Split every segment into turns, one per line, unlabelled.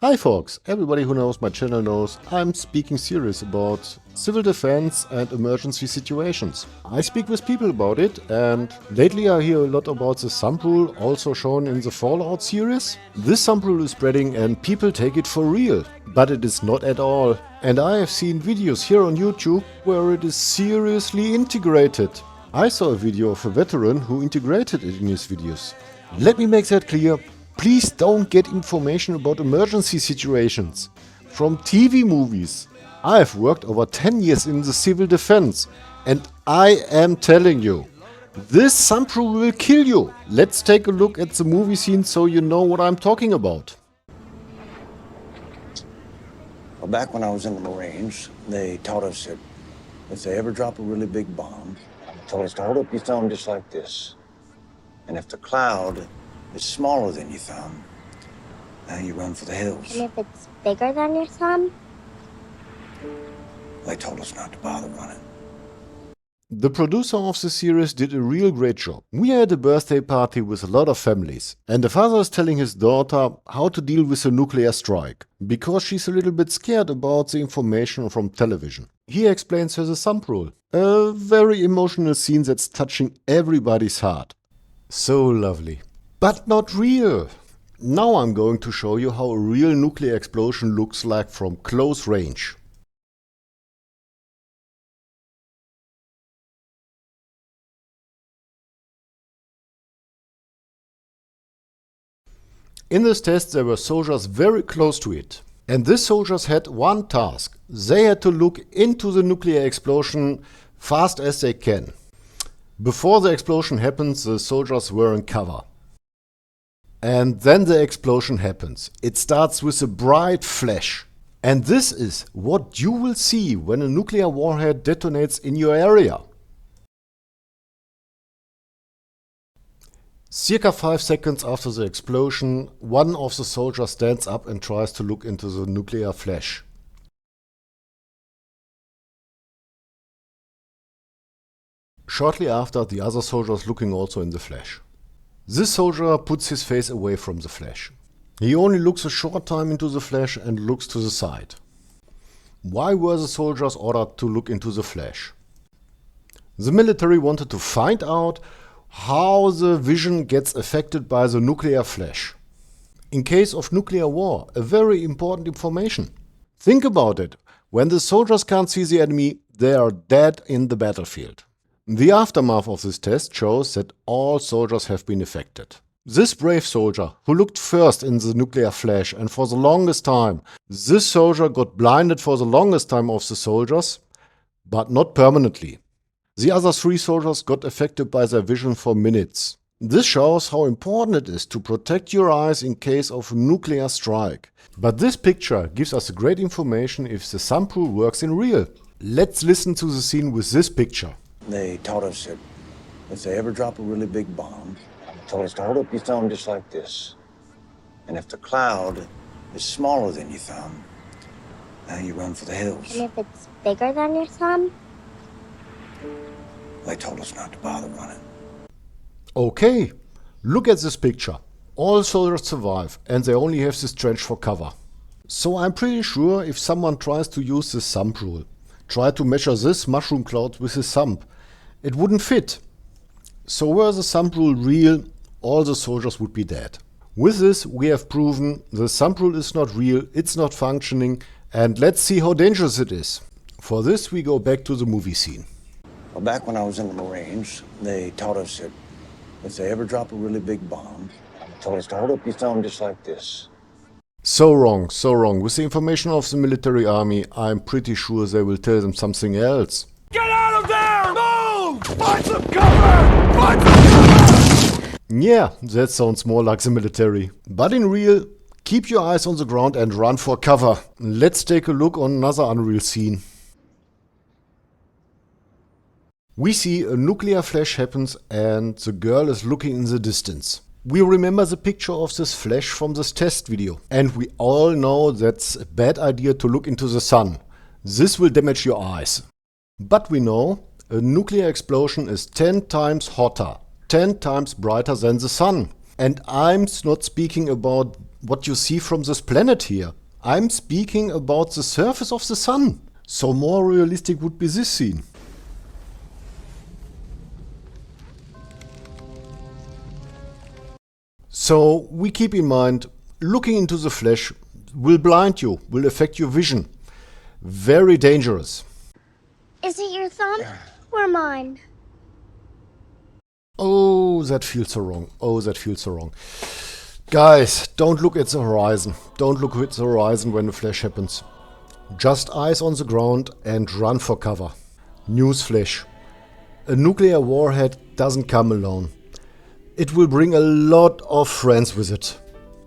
Hi folks, everybody who knows my channel knows I'm speaking serious about civil defense and emergency situations. I speak with people about it, and lately I hear a lot about the thumbrule, also shown in the Fallout series. This thumbrule is spreading and people take it for real, but it is not at all. And I have seen videos here on YouTube where it is seriously integrated. I saw a video of a veteran who integrated it in his videos. Let me make that clear. Please don't get information about emergency situations from TV movies. I have worked over 10 years in the civil defense, and I am telling you, this thumbrule will kill you. Let's take a look at the movie scene so you know what I'm talking about.
Well, back when I was in the Marines, they taught us that if they ever drop a really big bomb, they told us to hold up your thumb just like this. And if the cloud is smaller than your thumb, now you run for the hills.
And if it's bigger than your thumb?
They told us not to bother running.
The producer of the series did a real great job. We had a birthday party with a lot of families, and the father is telling his daughter how to deal with a nuclear strike, because she's a little bit scared about the information from television. He explains her the thumbrule, a very emotional scene that's touching everybody's heart. So lovely. But not real. Now I'm going to show you how a real nuclear explosion looks like from close range. In this test there were soldiers very close to it. And these soldiers had one task. They had to look into the nuclear explosion fast as they can. Before the explosion happens, the soldiers were in cover. And then the explosion happens. It starts with a bright flash. And this is what you will see when a nuclear warhead detonates in your area. Circa 5 seconds after the explosion, one of the soldiers stands up and tries to look into the nuclear flash. Shortly after, the other soldier is looking also in the flash. This soldier puts his face away from the flash. He only looks a short time into the flash and looks to the side. Why were the soldiers ordered to look into the flash? The military wanted to find out how the vision gets affected by the nuclear flash. In case of nuclear war, a very important information. Think about it. When the soldiers can't see the enemy, they are dead in the battlefield. The aftermath of this test shows that all soldiers have been affected. This brave soldier, who looked first in the nuclear flash and for the longest time, this soldier got blinded for the longest time of the soldiers, but not permanently. The other 3 soldiers got affected by their vision for minutes. This shows how important it is to protect your eyes in case of a nuclear strike. But this picture gives us great information if the thumbrule works in real. Let's listen to the scene with this picture.
They taught us that if they ever drop a really big bomb, they told us to hold up your thumb just like this. And if the cloud is smaller than your thumb, now you run for the hills.
And if it's bigger than your thumb?
They told us not to bother running.
Okay, look at this picture. All soldiers survive and they only have this trench for cover. So I'm pretty sure if someone tries to use this thumbrule, try to measure this mushroom cloud with his thumb, it wouldn't fit. So were the thumbrule real, all the soldiers would be dead. With this we have proven the thumbrule is not real, it's not functioning, and let's see how dangerous it is. For this we go back to the movie scene.
Well, back when I was in the Marines, they taught us that if they ever drop a really big bomb, they told us to hold up your thumb just like this.
So wrong, so wrong. With the information of the military army, I'm pretty sure they will tell them something else.
Get out of there! Move! Find some cover! Find some cover!
Yeah, that sounds more like the military. But in real, keep your eyes on the ground and run for cover. Let's take a look on another unreal scene. We see a nuclear flash happens and the girl is looking in the distance. We remember the picture of this flash from this test video. And we all know that's a bad idea to look into the sun. This will damage your eyes. But we know a nuclear explosion is 10 times hotter, 10 times brighter than the sun. And I'm not speaking about what you see from this planet here. I'm speaking about the surface of the sun. So more realistic would be this scene. So we keep in mind, looking into the flesh will blind you, will affect your vision. Very dangerous.
Is it your thumb or mine?
Oh, that feels so wrong. Oh, that feels so wrong. Guys, don't look at the horizon. Don't look at the horizon when the flash happens. Just eyes on the ground and run for cover. Newsflash. A nuclear warhead doesn't come alone. It will bring a lot of friends with it.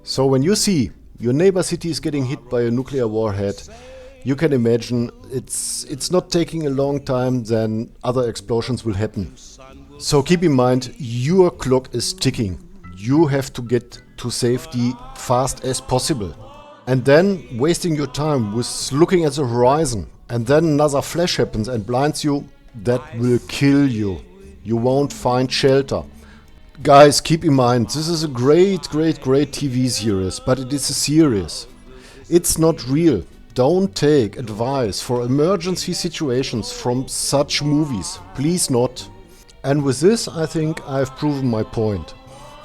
So when you see your neighbor city is getting hit by a nuclear warhead, you can imagine it's not taking a long time, then other explosions will happen. So keep in mind, your clock is ticking. You have to get to safety fast as possible. And then wasting your time with looking at the horizon and then another flash happens and blinds you, that will kill you. You won't find shelter. Guys, keep in mind, this is a great TV series, but it is a series. It's not real. Don't take advice for emergency situations from such movies. Please not. And with this, I think I've proven my point.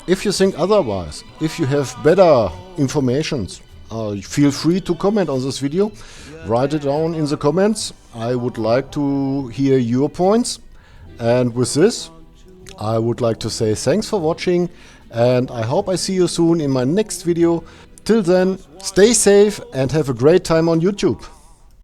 If you think otherwise, if you have better informations, feel free to comment on this video. Write it down in the comments. I would like to hear your points. And with this, I would like to say thanks for watching, and I hope I see you soon in my next video. Till then, stay safe and have a great time on YouTube.